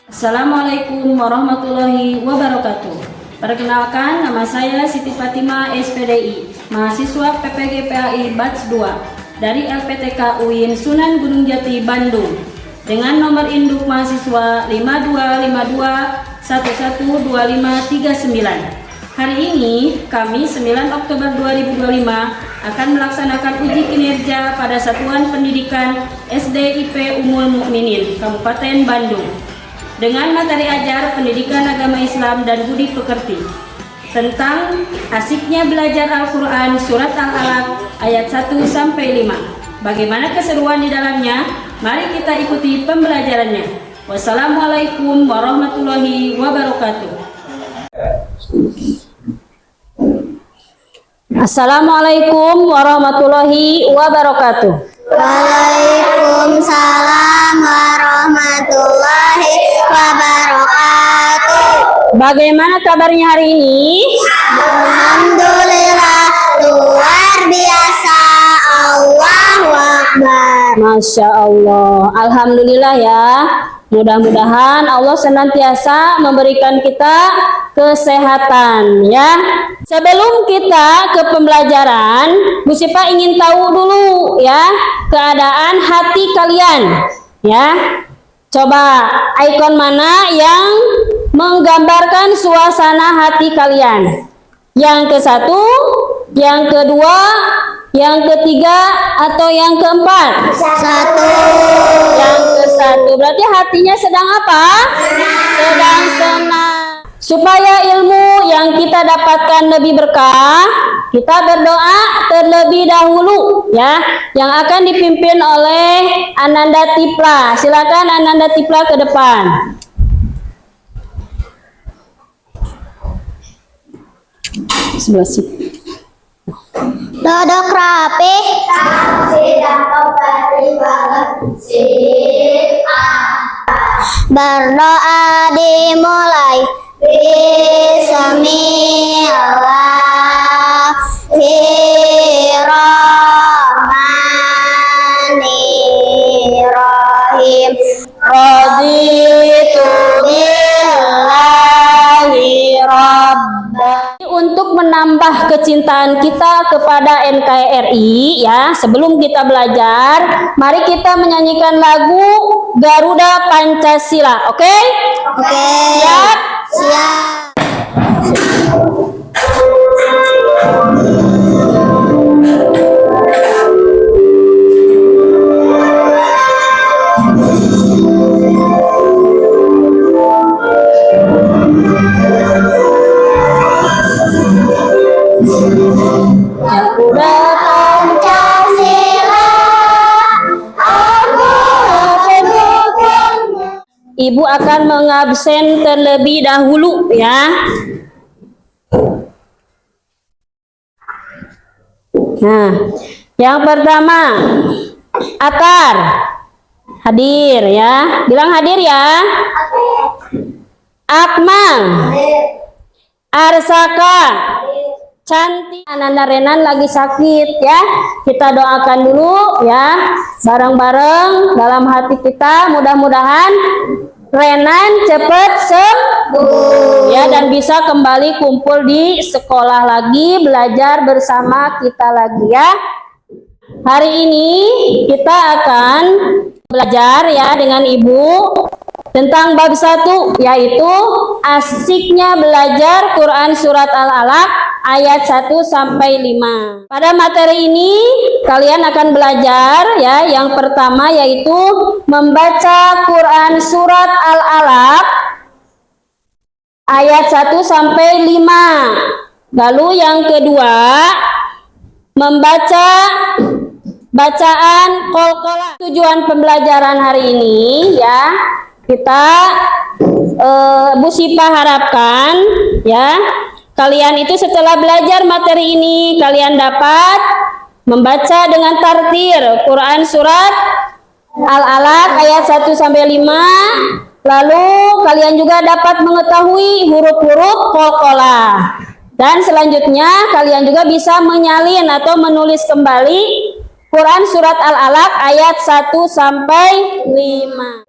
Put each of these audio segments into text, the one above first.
Assalamualaikum warahmatullahi wabarakatuh. Perkenalkan, nama saya Siti Fatima SPDI, mahasiswa PPG PAI Batch 2 dari LPTK UIN Sunan Gunung Jati, Bandung, dengan nomor induk mahasiswa 5252112539. Hari ini, Kamis 9 Oktober 2025 akan melaksanakan uji kinerja pada Satuan Pendidikan SDIP Ummul Mukminin, Kabupaten Bandung, dengan materi ajar pendidikan agama Islam dan budi pekerti tentang asiknya belajar Al-Quran Surat Al-Alaq ayat 1-5. Bagaimana keseruan di dalamnya? Mari kita ikuti pembelajarannya. Wassalamualaikum warahmatullahi wabarakatuh. Assalamualaikum warahmatullahi wabarakatuh. Waalaikumsalam warahmatullahi wabarakatuh. Bagaimana kabarnya hari ini? Alhamdulillah, luar biasa. Allahu Akbar. Masya Allah. Alhamdulillah ya. Mudah-mudahan Allah senantiasa memberikan kita kesehatan ya. Sebelum kita ke pembelajaran, Bu Sipa ingin tahu dulu ya keadaan hati kalian ya. Coba ikon mana yang menggambarkan suasana hati kalian? Yang ke satu, yang kedua, yang ketiga, atau yang keempat? Satu. Yang ke satu. Berarti hatinya sedang apa? Sedang senang. Supaya ilmu yang kita dapatkan lebih berkah, kita berdoa terlebih dahulu ya, yang akan dipimpin oleh Ananda Tipla. Silakan Ananda Tipla ke depan. Sebelah sini. Duduk rapi. Berdoa dimulai. Bismillahirrahmanirrahim. Raditu billahi rabba. Untuk menambah kecintaan kita kepada NKRI ya, sebelum kita belajar, mari kita menyanyikan lagu Garuda Pancasila. Oke? Oke. Siap? Siap. Garuda Pancasila, aku pendukungmu. Ibu akan mengabsen terlebih dahulu ya. Nah, yang pertama Atar hadir ya. Bilang hadir ya. Akmal, Arsaka, Cantik. Ananda Renan lagi sakit ya. Kita doakan dulu ya, bareng-bareng dalam hati kita, mudah-mudahan Renan cepat sembuh ya, dan bisa kembali kumpul di sekolah lagi, belajar bersama kita lagi ya. Hari ini kita akan belajar ya dengan Ibu tentang bab 1, yaitu asiknya belajar Quran Surat Al-Alaq ayat 1-5. Pada materi ini kalian akan belajar ya, yang pertama yaitu membaca Quran Surat Al-Alaq ayat 1-5. Lalu yang kedua, membaca bacaan Qalqalah. Tujuan pembelajaran hari ini ya, kita Bu Sipa harapkan ya, kalian itu setelah belajar materi ini, kalian dapat membaca dengan tartil Quran Surat Al-Alaq ayat 1-5. Lalu kalian juga dapat mengetahui huruf-huruf Qalqalah. Dan selanjutnya kalian juga bisa menyalin atau menulis kembali Quran Surat Al-Alaq ayat 1-5.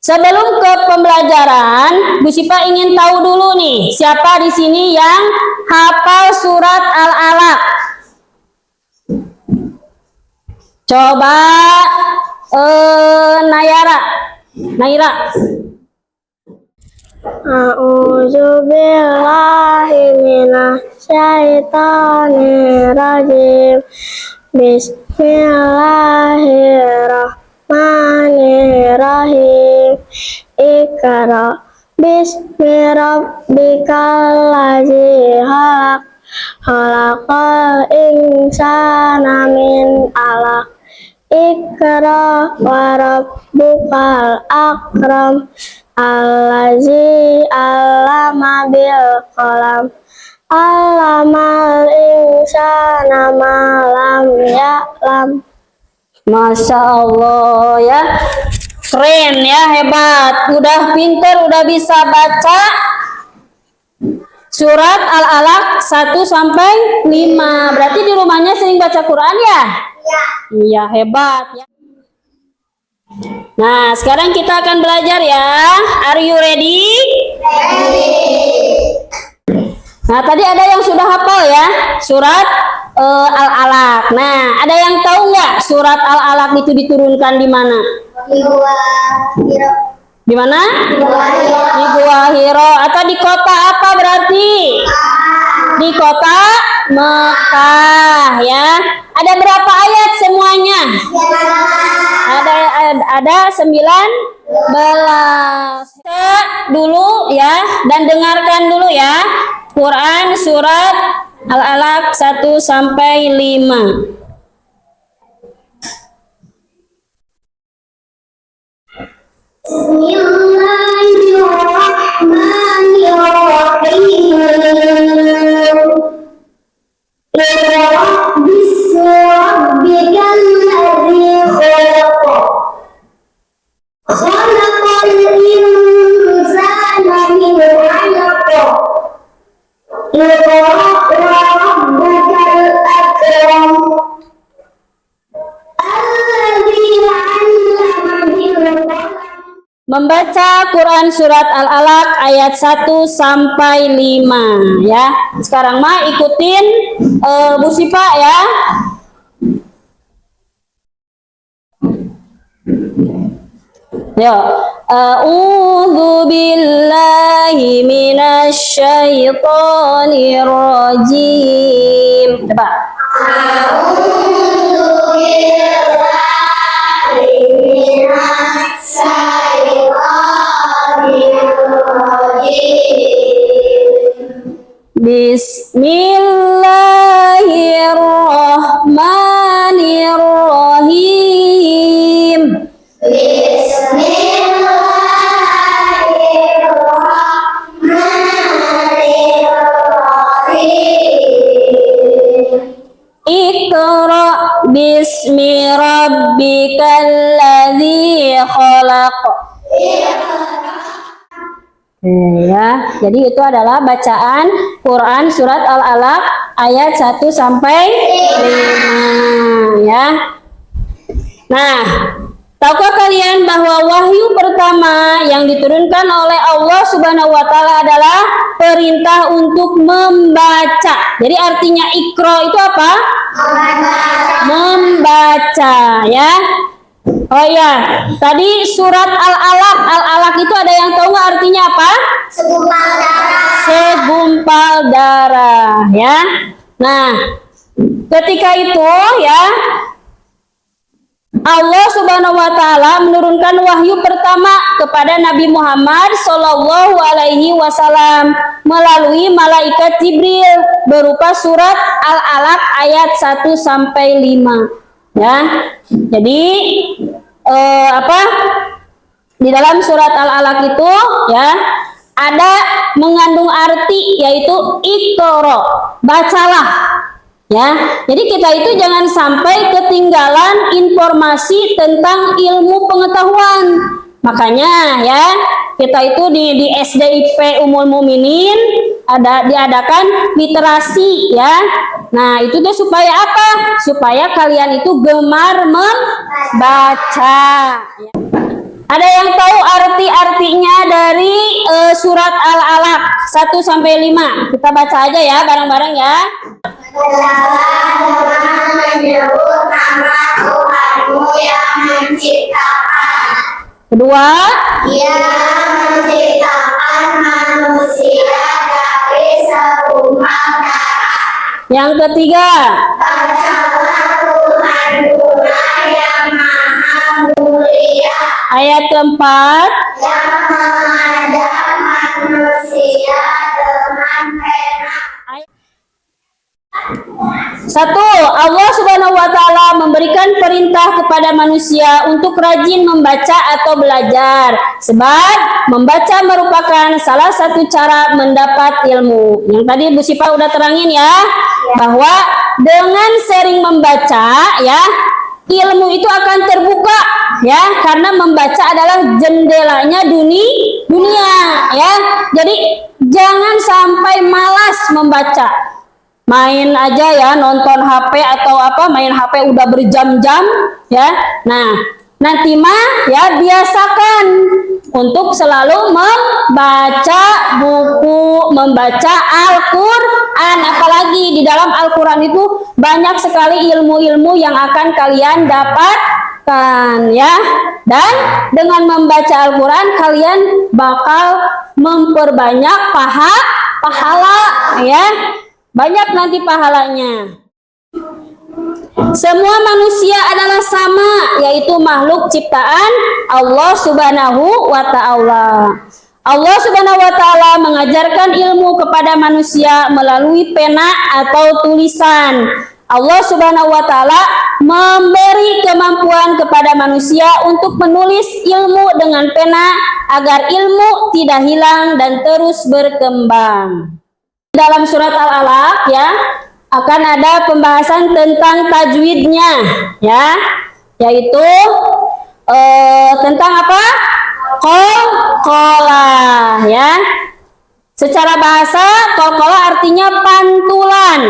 Sebelum ke pembelajaran, Bu Sipa ingin tahu dulu nih, siapa di sini yang hafal surat Al-Alaq? Coba Naira. A'udzubillahi minasyaitonirrajim. Bismillahirrahmanirrahim. Iqra bismi rabbikal ladzi khalaq. Khalaqal insana min 'alaq. Iqra wa rabbukal akram. Allazi 'allama bil qalam. 'Allamal insana ma lam ya'lam. Masya Allah ya, keren ya, hebat, udah pinter, udah bisa baca surat Al-Alaq 1 sampai 5. Berarti di rumahnya sering baca Quran ya? Iya, hebat ya. Nah, sekarang kita akan belajar ya. Are you ready? Nah, tadi ada yang sudah hafal ya surat Al-Alaq. Nah, ada yang tahu nggak surat Al-Alaq itu diturunkan di mana? Di mana? Di Gua Hiro. Atau di kota apa berarti? Di kota Mekah ya. Ada berapa ayat semuanya? Ada 19. Kita dulu ya, dan dengarkan dulu ya Quran surat Al-Alaq 1 sampai 5. Bismillahirrahmanirrahim. Iqra bismi rabbikal ladzi khalaq. Khalaqal insana min 'alaq. Iqra wa rabbukal akram. Allazi 'allama bil qalam. Membaca Quran surat Al-Alaq ayat 1 sampai 5 ya. Sekarang mah ikutin Bu Sipa ya. Yo, a'udzu billahi minasy syaithanir rajim. Coba. A'udzu billahi minasy syaithanir rajim. Bismillahirrahmanirrahim. Iqra bismi rabbikal ladzi khalaq. Ya, jadi itu adalah bacaan Quran surat Al-Alaq ayat 1 sampai 5 ya. Nah, tahukah kalian bahwa wahyu pertama yang diturunkan oleh Allah Subhanahu wa taala adalah perintah untuk membaca. Jadi artinya Iqra itu apa? Membaca ya. Oh ya, tadi surat Al-Alaq itu ada yang tahu nggak artinya apa? Segumpal darah. Segumpal darah ya. Nah, ketika itu ya Allah Subhanahu wa taala menurunkan wahyu pertama kepada Nabi Muhammad sallallahu alaihi wasallam melalui malaikat Jibril berupa surat Al-Alaq ayat 1 sampai 5 ya. Jadi di dalam surat Al-Alaq itu ya ada mengandung arti yaitu Iqra, bacalah. Ya, jadi kita itu jangan sampai ketinggalan informasi tentang ilmu pengetahuan. Makanya ya, kita itu di SDIP Ummul Mukminin diadakan literasi ya. Nah, itu tuh supaya apa? Supaya kalian itu gemar membaca. Ada yang tahu arti artinya dari surat Al-Alaq 1 sampai 5. Kita baca aja ya bareng-bareng ya. Berdoalah dengan menyebut nama Tuhanmu yang menciptakan. Kedua, Dia menciptakan manusia dari segumpal darah. yang ketiga, Bacalah Tuhan Tuhan yang maha mulia, ayat keempat, yang mengajar manusia dengan pena. satu, Allah Subhanahu wa Ta'ala memberikan perintah kepada manusia untuk rajin membaca atau belajar, sebab membaca merupakan salah satu cara mendapat ilmu. Yang tadi Bu Sipa udah terangin ya, bahwa dengan sering membaca ya, ilmu itu akan terbuka ya, karena membaca adalah jendelanya dunia ya. Jadi jangan sampai malas membaca. Main aja ya, nonton HP atau apa, main HP udah berjam-jam ya. Nah, nanti mah ya biasakan untuk selalu membaca buku, membaca Al-Qur'an. Apalagi di dalam Al-Qur'an itu banyak sekali ilmu-ilmu yang akan kalian dapatkan ya. Dan dengan membaca Al-Qur'an kalian bakal memperbanyak pahala ya. Banyak nanti pahalanya. Semua manusia adalah sama, yaitu makhluk ciptaan Allah Subhanahu wa Ta'ala. Allah Subhanahu wa Ta'ala mengajarkan ilmu kepada manusia melalui pena atau tulisan. Allah Subhanahu wa Ta'ala memberi kemampuan kepada manusia untuk menulis ilmu dengan pena agar ilmu tidak hilang dan terus berkembang. Dalam surat Al-Alaq ya akan ada pembahasan tentang tajwidnya ya, yaitu tentang apa? Qalqalah ya. Secara bahasa qalqalah artinya pantulan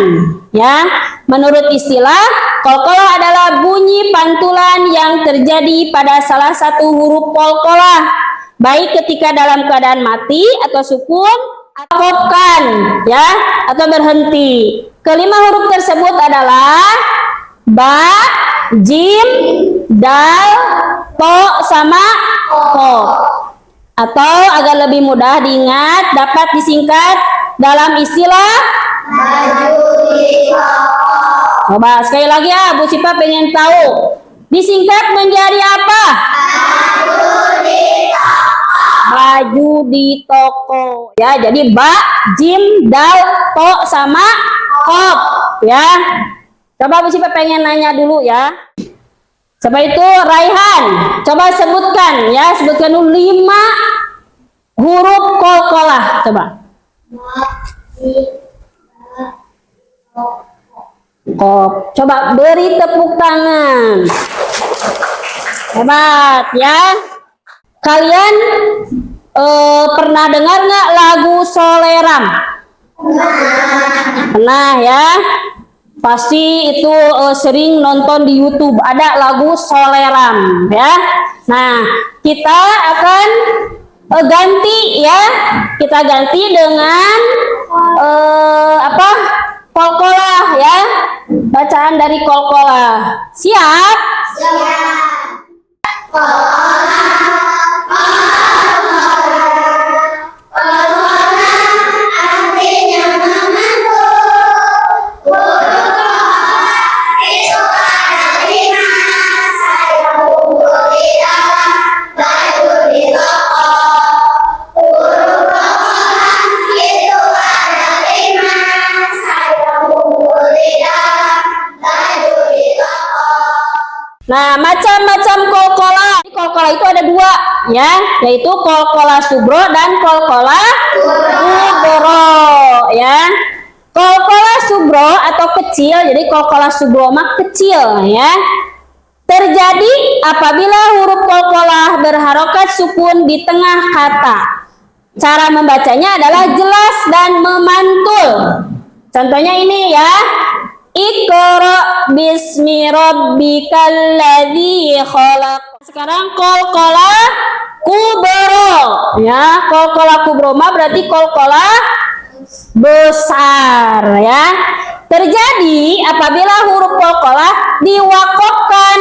ya. Menurut istilah, qalqalah adalah bunyi pantulan yang terjadi pada salah satu huruf qalqalah, baik ketika dalam keadaan mati atau sukun, akobkan ya, atau berhenti. Kelima huruf tersebut adalah ba, jim, dal, to, sama ko. Atau agar lebih mudah diingat dapat disingkat dalam istilah coba sekali lagi ya, Bu Sipa pengen tahu disingkat menjadi apa? Baju di toko ya. Jadi ba, jim, dal, to, sama kop ya. Coba Bu Sipa pengen nanya dulu ya. Coba itu Raihan, coba sebutkan ya, sebutkan dulu 5 huruf qalqalah coba. Kop. Coba beri tepuk tangan. Hebat ya. Kalian pernah dengar nggak lagu Soleram? Pernah ya. Pasti itu sering nonton di YouTube. Ada lagu Soleram ya. Nah, kita akan ganti ya. Kita ganti dengan apa? Qalqalah ya. Bacaan dari qalqalah. Siap? Siap. Nah, macam-macam qalqalah. Qalqalah itu ada 2 ya, yaitu qalqalah subro dan qalqalah kubro ya. Qalqalah subro atau kecil, jadi qalqalah subro mah kecil ya. Terjadi apabila huruf qalqalah berharokat sukun di tengah kata. Cara membacanya adalah jelas dan memantul. Contohnya ini ya. Iqra bismi rabbikal ladzi khalaq. Sekarang qalqalah kubro ya. Qalqalah kubro mah berarti qalqalah besar ya. Terjadi apabila huruf qalqalah diwakofkan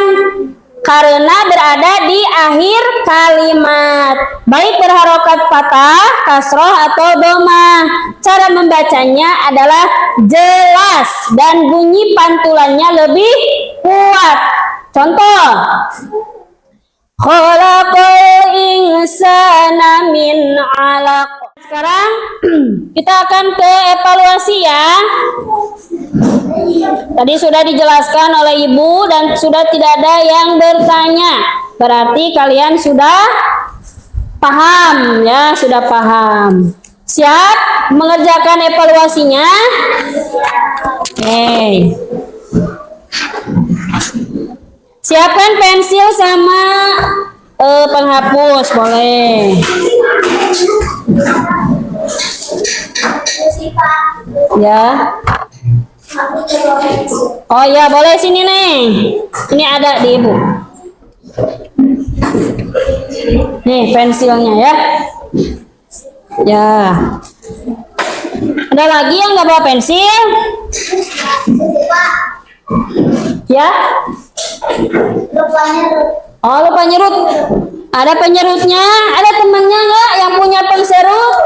karena berada di akhir kalimat, baik berharokat patah, kasroh atau domah. Cara membacanya adalah jelas dan bunyi pantulannya lebih kuat. Contoh, khalaqal insana min 'alaq. Sekarang kita akan ke evaluasi ya. Tadi sudah dijelaskan oleh Ibu dan sudah tidak ada yang bertanya. Berarti kalian sudah paham ya, sudah paham. Siap mengerjakan evaluasinya? Oke. Siapkan pensil sama penghapus, boleh. Ya. Oh ya, boleh sini nih. Ini ada di Ibu. Nih pensilnya ya. Ya. Ada lagi yang nggak bawa pensil? Ya. Oh, lupa nyerut. Ada penyerutnya? Ada temannya nggak yang punya penserut?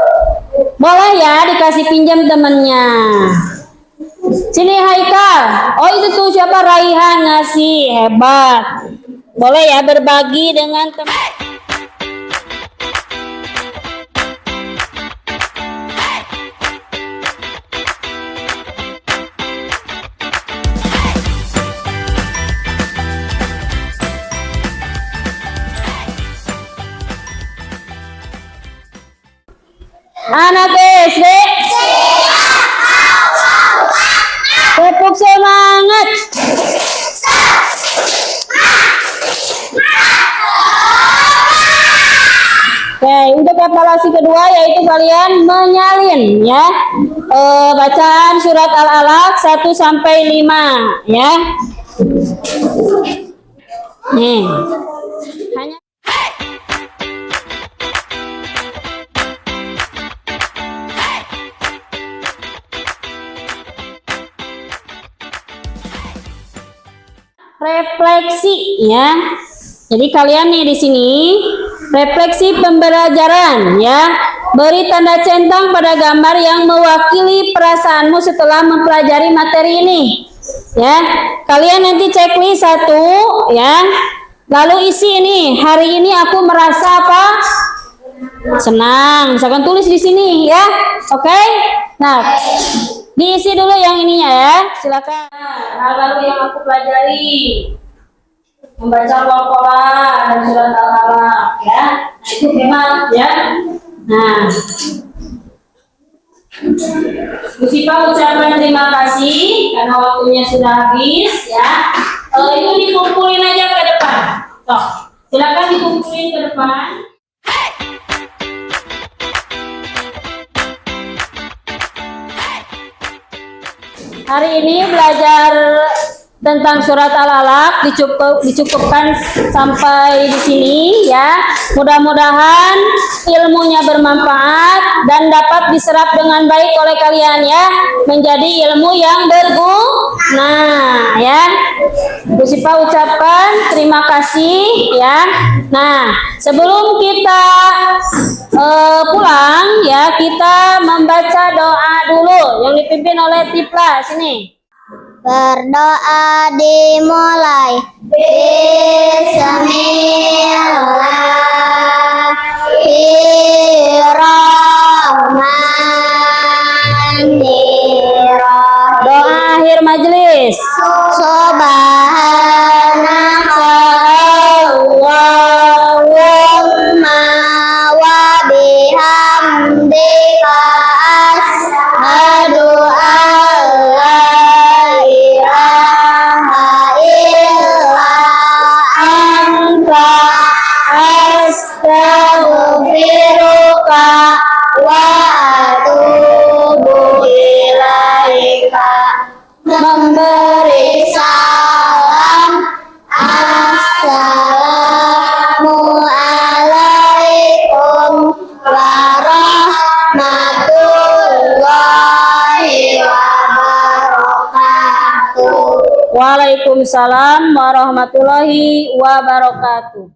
Boleh ya dikasih pinjam temannya. Sini Haikal. Oh itu tuh siapa? Raihan ngasih. Hebat. Boleh ya berbagi dengan teman. Anak SD, tepuk semangat. Oke, untuk evaluasi kedua yaitu kalian menyalin ya bacaan surat Al-Alaq 1 sampai 5 ya. Nih. Hanya refleksi ya. Jadi kalian nih di sini refleksi pembelajaran ya. Beri tanda centang pada gambar yang mewakili perasaanmu setelah mempelajari materi ini. Ya. Kalian nanti checklist 1 ya. Lalu isi ini, hari ini aku merasa apa? Senang. Misalkan tulis di sini ya. Oke? Nah, diisi dulu yang ininya ya. Silakan. Hal baru yang aku pelajari. Membaca Qalqalah dan surat Al-Alaq ya. Nah, itu memang ya. Nah. Bu Sipa ucapkan terima kasih karena waktunya sudah habis ya. Itu dikumpulin aja ke depan. Tuh, silakan dikumpulin ke depan. Hari ini belajar tentang surat Al-Alaq dicukupkan sampai di sini ya. Mudah-mudahan ilmunya bermanfaat dan dapat diserap dengan baik oleh kalian ya, menjadi ilmu yang berguna ya. Bu Sipa ucapkan terima kasih ya. Nah, sebelum kita pulang ya, kita membaca doa dulu yang dipimpin oleh Tipla. Sini. Berdoa dimulai. Bismillahirrahmanirrahim. Doa akhir majelis. Subhanaka Allahumma wa bihamdika asyhadu an la ilaha illa anta astaghfiruka wa atubu ilaika. Memberi salam, assalamualaikum Waalaikumsalam warahmatullahi wabarakatuh.